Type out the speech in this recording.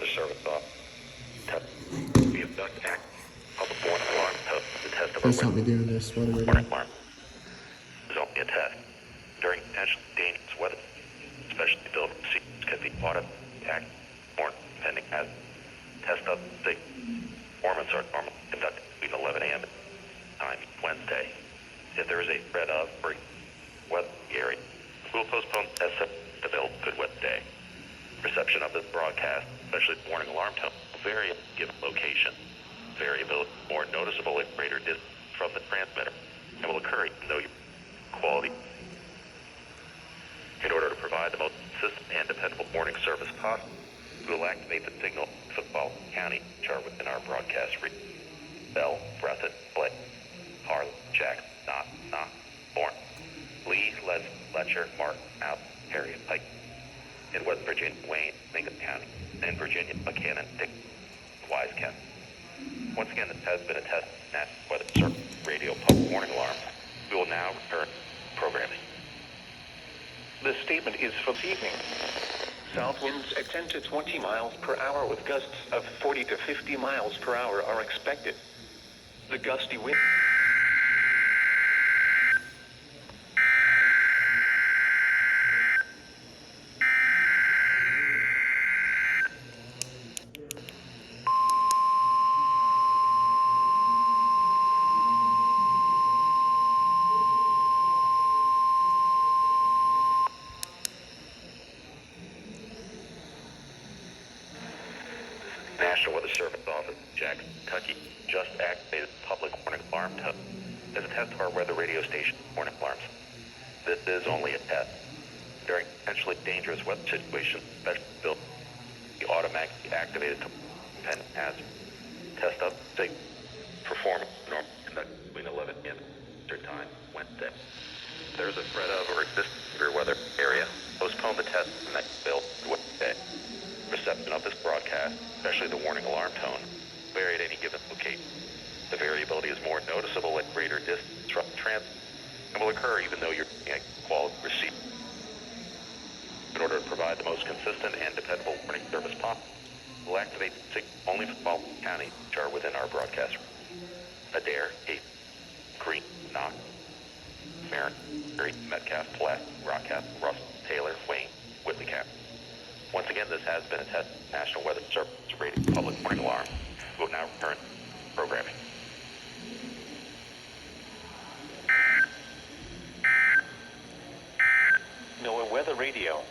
Weather Service we abduct act public warning alarm to the test of Please help me do this weather radio. warning alarm. Is only a test. During potentially dangerous weather, especially built seats could be auto act or pending as test of the performance are normally conducted between 11 a.m. time Wednesday. If there is a threat of or weather area, we will postpone the test to build good weather day. Reception of this broadcast, especially the warning alarm tone, will vary at a given location. Variability is more noticeable at greater distance from the transmitter and will occur even though your quality. In order to provide the most consistent and dependable warning service possible, we will activate the signal for the following county which are within our broadcast region: Bell, Breathitt, Blake, Harlan, Jackson, Knott, Bourne, Lee, Letcher, Mark, Out, Harriet, Pike. In West Virginia, Wayne, Lincoln County. In Virginia, Buchanan, Dick, Wise County. Once again, this has been a test at Weather Service Radio public warning alarm. We will now return to programming. This statement is for this evening. South winds at 10 to 20 miles per hour with gusts of 40 to 50 miles per hour are expected. The gusty wind... National Weather Service Office, Jackson, Kentucky, just activated public warning alarm tone as a test of our weather radio station warning alarms. This is only a test. During potentially dangerous weather situations, especially built, the automatically activated to depend as test up signal performance normal conducted between 11 a.m. Eastern time Wednesday. If there is a threat of or existing severe weather area, postpone the test to the next build Wednesday. Reception of this broadcast, especially the warning alarm tone, vary at any given location. The variability is more noticeable at greater distance from the transmitter and will occur even though you're getting a quality receiver. In order to provide the most consistent and dependable warning service possible, we'll activate the signal only for the following counties which are within our broadcast region: Adair, Hayes, Greene, Knox, Marion, Erie, Metcalfe, Pulaski, Rockcastle, Russell, Taylor, Wayne, Whitley County. Once again, this has been a test of National Weather Service Radio public warning alarm. We will now return to programming. NOAA Weather Radio.